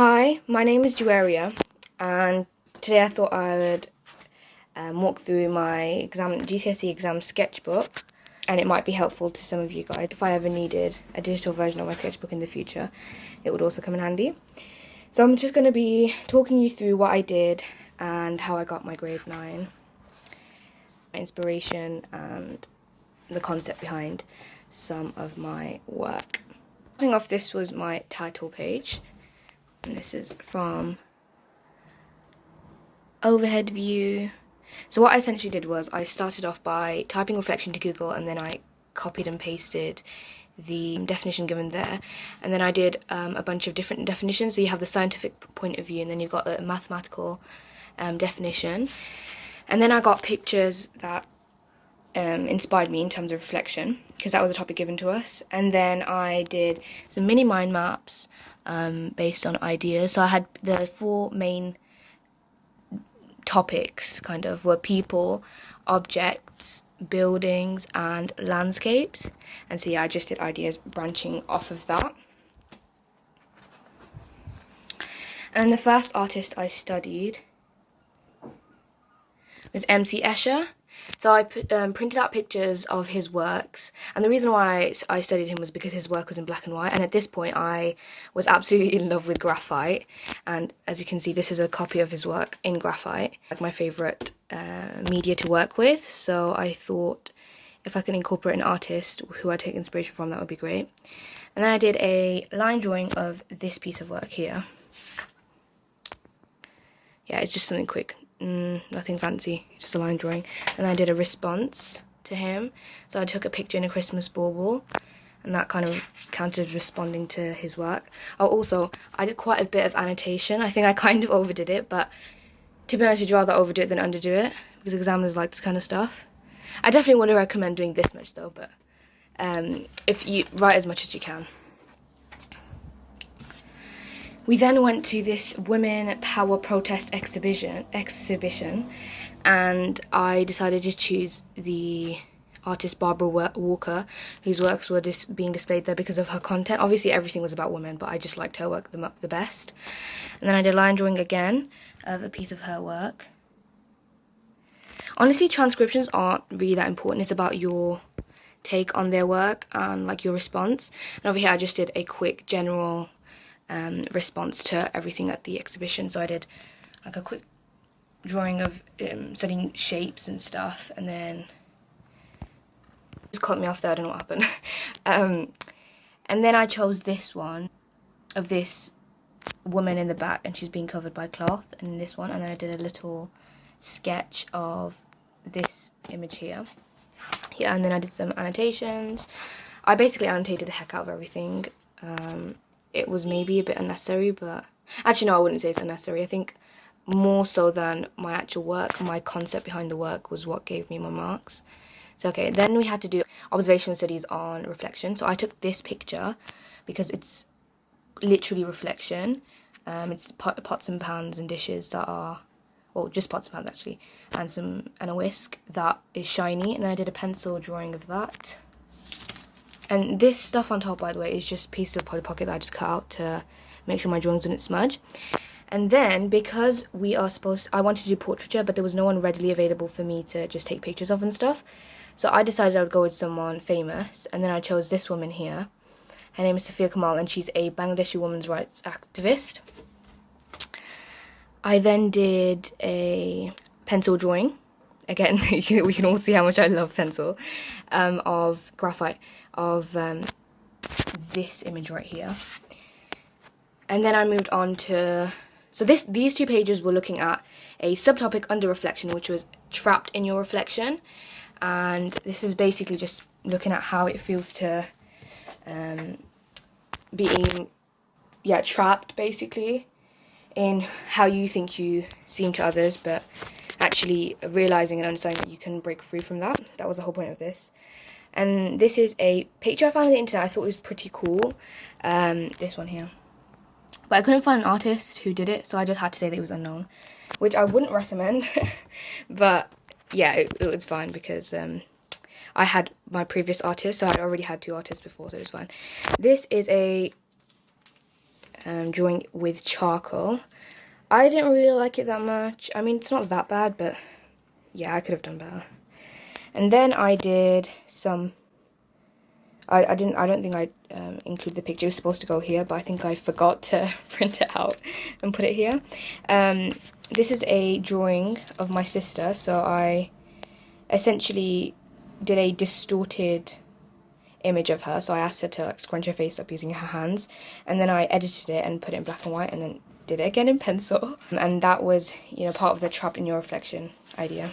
Hi, my name is Juaria, and today I thought I would walk through my GCSE exam sketchbook, and it might be helpful to some of you guys. If I ever needed a digital version of my sketchbook in the future, it would also come in handy. So I'm just going to be talking you through what I did and how I got my grade 9, my inspiration, and the concept behind some of my work. Starting off, this was my title page. And this is from overhead view. So what I essentially did was I started off by typing reflection to Google, and then I copied and pasted the definition given there. And then I did a bunch of different definitions. So you have the scientific point of view, and then you've got the mathematical definition. And then I got pictures that inspired me in terms of reflection, because that was a topic given to us. And then I did some mini mind maps based on ideas. So I had the 4 main topics kind of were people, objects, buildings, and landscapes. And so yeah, I just did ideas branching off of that. And the first artist I studied was MC Escher. So I printed out pictures of his works, and the reason why I studied him was because his work was in black and white, and at this point I was absolutely in love with graphite. And as you can see, this is a copy of his work in graphite, like my favourite media to work with. So I thought if I can incorporate an artist who I take inspiration from, that would be great. And then I did a line drawing of this piece of work here. Yeah, it's just something quick. Nothing fancy, just a line drawing. And I did a response to him. So I took a picture in a Christmas bauble, and that kind of counted as responding to his work. I did quite a bit of annotation. I think I kind of overdid it, but to be honest, I'd rather overdo it than underdo it, because examiners like this kind of stuff. I definitely wouldn't recommend doing this much though, but if you write as much as you can. We then went to this women power protest exhibition, and I decided to choose the artist Barbara Walker, whose works were being displayed there because of her content. Obviously everything was about women, but I just liked her work the best. And then I did line drawing again of a piece of her work. Honestly, transcriptions aren't really that important. It's about your take on their work and like your response. And over here I just did a quick general response to everything at the exhibition. So I did like a quick drawing of studying shapes and stuff, and then just caught me off there, I don't know what happened. And then I chose this one of this woman in the back, and she's being covered by cloth, and this one, and then I did a little sketch of this image here. Yeah, and then I did some annotations. I basically annotated the heck out of everything. It was maybe a bit unnecessary, but actually no, I wouldn't say it's unnecessary. I think more so than my actual work, my concept behind the work was what gave me my marks. So okay, then we had to do observational studies on reflection. So I took this picture because it's literally reflection. It's pots and pans and dishes that are, well, just pots and pans actually, and a whisk that is shiny, and then I did a pencil drawing of that. And this stuff on top, by the way, is just pieces of Polly Pocket that I just cut out to make sure my drawings wouldn't smudge. And then, because I wanted to do portraiture, but there was no one readily available for me to just take pictures of and stuff. So I decided I would go with someone famous, and then I chose this woman here. Her name is Sophia Kamal, and she's a Bangladeshi women's rights activist. I then did a pencil drawing. Again, we can all see how much I love pencil, of graphite, of this image right here. And then I moved on to, so these 2 pages were looking at a subtopic under reflection, which was trapped in your reflection. And this is basically just looking at how it feels to being, trapped basically in how you think you seem to others, but actually realising and understanding that you can break free from that. That was the whole point of this. And this is a picture I found on the internet. I thought it was pretty cool. This one here. But I couldn't find an artist who did it, so I just had to say that it was unknown, which I wouldn't recommend. But yeah, it was fine because I had my previous artist, so I already had 2 artists before, so it was fine. This is a drawing with charcoal. I didn't really like it that much. I mean, it's not that bad, but yeah, I could have done better. And then I did some... I don't think I included the picture. It was supposed to go here, but I think I forgot to print it out and put it here. This is a drawing of my sister, so I essentially did a distorted image of her. So I asked her to like scrunch her face up using her hands, and then I edited it and put it in black and white, and then did it again in pencil. And that was, you know, part of the trapped in your reflection idea.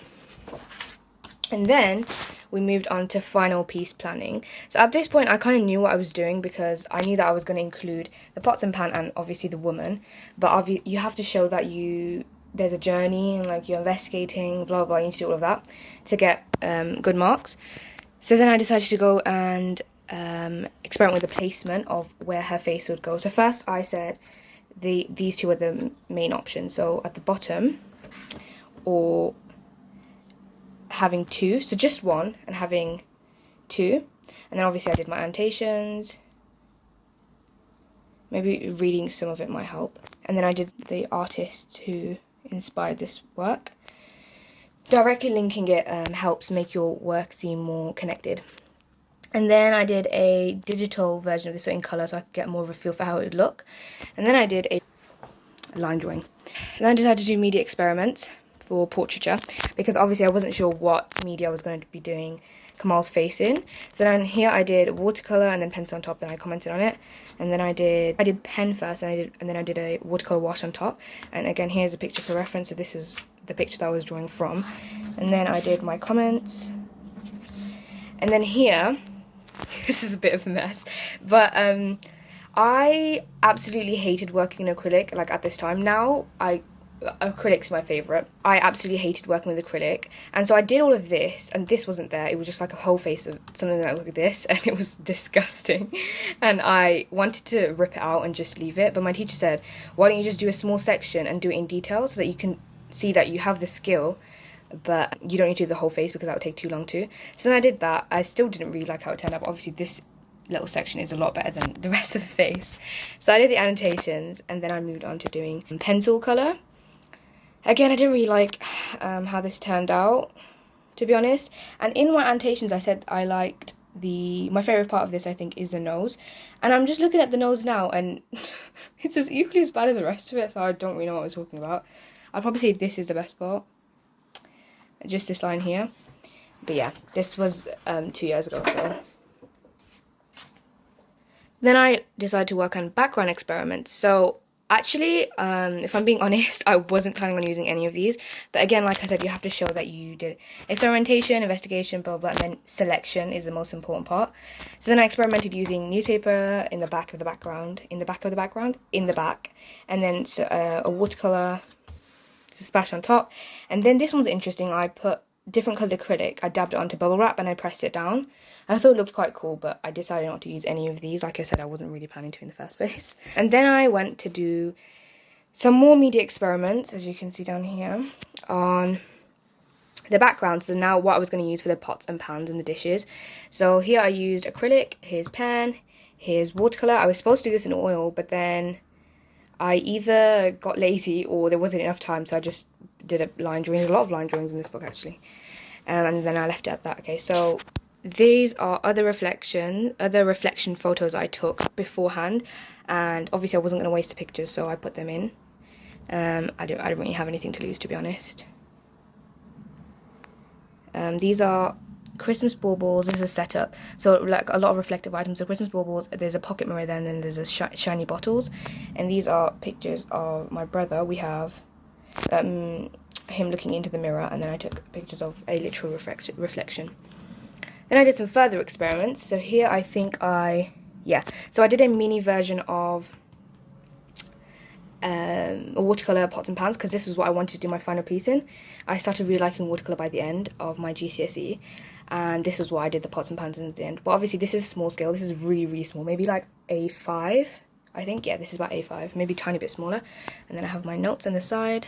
And then we moved on to final piece planning. So at this point, I kind of knew what I was doing, because I knew that I was going to include the pots and pan and obviously the woman. But you have to show that there's a journey and like you're investigating, blah, blah, blah. You need to do all of that to get good marks. So then I decided to go and experiment with the placement of where her face would go. So first I said these two are the main options. So at the bottom, or having two, so just one and having two. And then obviously I did my annotations. Maybe reading some of it might help. And then I did the artists who inspired this work. Directly linking it helps make your work seem more connected. And then I did a digital version of this, so in colour, so I could get more of a feel for how it would look. And then I did a line drawing. And then I decided to do media experiments for portraiture, because obviously I wasn't sure what media I was going to be doing Kamal's face in. So then here I did watercolour and then pencil on top, then I commented on it. And then I did pen first, and then I did a watercolour wash on top. And again, here's a picture for reference, so this is the picture that I was drawing from. And then I did my comments. And then here, this is a bit of a mess, but I absolutely hated working in acrylic, like at this time. Now, acrylic's my favourite. I absolutely hated working with acrylic, and so I did all of this, and this wasn't there. It was just like a whole face of something that looked like this, and it was disgusting. And I wanted to rip it out and just leave it, but my teacher said, why don't you just do a small section and do it in detail so that you can see that you have the skill, but you don't need to do the whole face because that would take too long too. So then I did that. I still didn't really like how it turned out, but obviously this little section is a lot better than the rest of the face. So I did the annotations, and then I moved on to doing pencil colour. Again, I didn't really like how this turned out, to be honest. And in my annotations, I said I liked my favourite part of this, I think, is the nose. And I'm just looking at the nose now, and it's as equally as bad as the rest of it, so I don't really know what I was talking about. I'd probably say this is the best part. Just this line here. But yeah, this was 2 years ago, so. Then I decided to work on background experiments. So actually, if I'm being honest, I wasn't planning on using any of these. But again, like I said, you have to show that you did experimentation, investigation, blah, blah, and then selection is the most important part. So then I experimented using newspaper in the back of the background, in the back, and then a watercolour to splash on top. And then this one's interesting. I put different coloured acrylic. I dabbed it onto bubble wrap and I pressed it down. I thought it looked quite cool, but I decided not to use any of these. Like I said, I wasn't really planning to in the first place. And then I went to do some more media experiments, as you can see down here, on the background. So now what I was going to use for the pots and pans and the dishes. So here I used acrylic, here's pen, here's watercolour. I was supposed to do this in oil, but then I either got lazy or there wasn't enough time, so I just did a line drawing. There's a lot of line drawings in this book, actually. And then I left it at that. Okay, so these are other reflection photos I took beforehand. And obviously I wasn't going to waste the pictures, so I put them in. I don't really have anything to lose, to be honest. These are Christmas baubles. This is a setup, so like a lot of reflective items. So Christmas baubles, there's a pocket mirror there, and then there's a shiny bottles. And these are pictures of my brother. We have him looking into the mirror, and then I took pictures of a literal reflection. Then I did some further experiments. So here I think so I did a mini version of a watercolour pots and pans, because this is what I wanted to do my final piece in. I started really liking watercolour by the end of my GCSE, and this was what I did the pots and pans in at the end. But obviously this is small scale. This is really, really small, maybe like A5, I think. Yeah, this is about A5, maybe a tiny bit smaller. And then I have my notes on the side.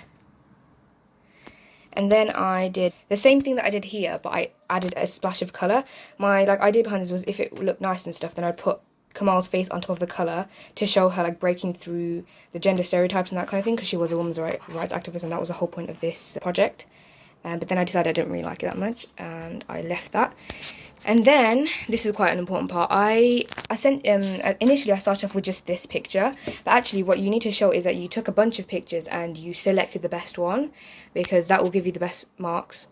And then I did the same thing that I did here, but I added a splash of colour. My idea behind this was, if it looked nice and stuff, then I'd put Kamal's face on top of the colour to show her like breaking through the gender stereotypes and that kind of thing, because she was a women's rights activist, and that was the whole point of this project. But then I decided I didn't really like it that much, and I left that. And then this is quite an important part. I sent initially I started off with just this picture, but actually what you need to show is that you took a bunch of pictures and you selected the best one, because that will give you the best marks.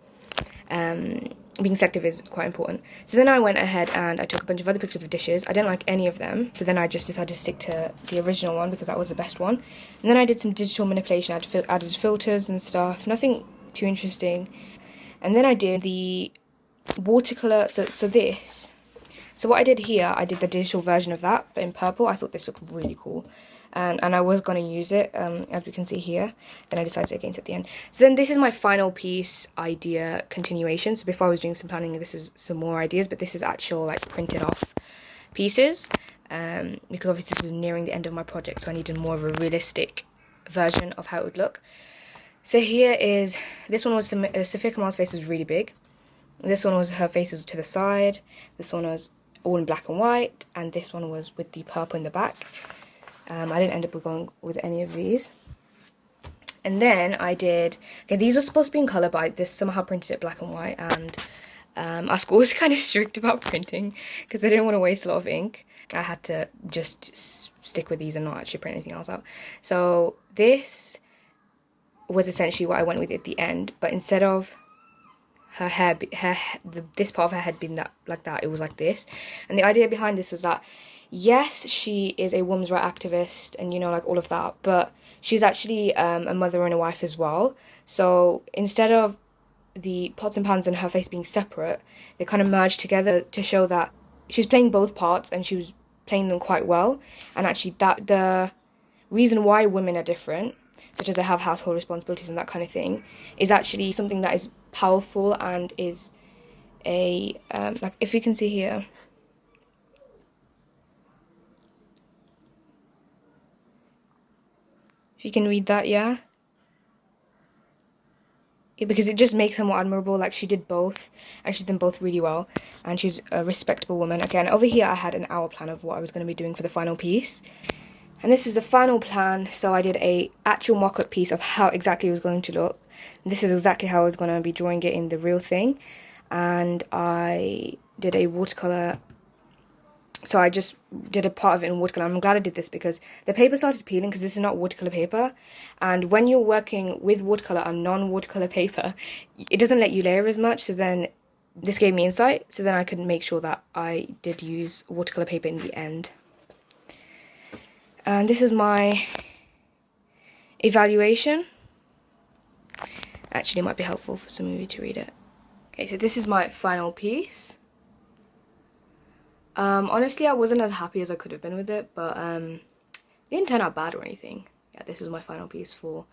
Being selective is quite important. So then I went ahead and I took a bunch of other pictures of dishes. I didn't like any of them, so then I just decided to stick to the original one because that was the best one. And then I did some digital manipulation. I added filters and stuff, nothing too interesting. And then I did the watercolor. So what I did here, I did the digital version of that, but in purple. I thought this looked really cool. And I was going to use it, as we can see here. Then I decided against it at the end. So then this is my final piece idea continuation. So before I was doing some planning, this is some more ideas, but this is actual like printed off pieces. Because obviously this was nearing the end of my project, so I needed more of a realistic version of how it would look. So here is, this one was, Sophia Kamal's face was really big. This one was her faces to the side. This one was all in black and white. And this one was with the purple in the back. I didn't end up going with any of these. And then I did, okay, these were supposed to be in colour, but I just somehow printed it black and white. And our school was kind of strict about printing because they didn't want to waste a lot of ink. I had to just stick with these and not actually print anything else out. So this was essentially what I went with at the end, but instead of her hair, this part of her head being that like that, it was like this. And the idea behind this was that, yes, she is a women's rights activist and, you know, like all of that, but she's actually a mother and a wife as well. So instead of the pots and pans and her face being separate, they kind of merged together to show that she's playing both parts and she was playing them quite well. And actually that the reason why women are different, such as they have household responsibilities and that kind of thing, is actually something that is powerful and is a, like if you can see here, if you can read that, yeah, because it just makes her more admirable. Like she did both, and she's done both really well, and she's a respectable woman. Again, over here I had an hour plan of what I was going to be doing for the final piece, and this was the final plan. So I did a actual mock-up piece of how exactly it was going to look. And this is exactly how I was going to be drawing it in the real thing, and I did a watercolor. So I just did a part of it in watercolor. I'm glad I did this because the paper started peeling because this is not watercolor paper. And when you're working with watercolor and non-watercolor paper, it doesn't let you layer as much. So then this gave me insight. So then I could make sure that I did use watercolor paper in the end. And this is my evaluation. Actually, it might be helpful for some of you to read it. Okay, so this is my final piece. Honestly, I wasn't as happy as I could have been with it, but it didn't turn out bad or anything. Yeah, this is my final piece for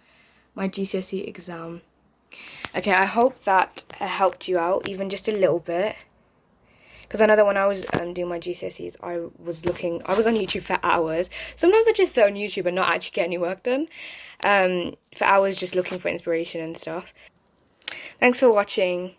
my GCSE exam. Okay, I hope that helped you out, even just a little bit. Because I know that when I was doing my GCSEs, I was on YouTube for hours. Sometimes I just sit on YouTube and not actually get any work done. For hours just looking for inspiration and stuff. Thanks for watching.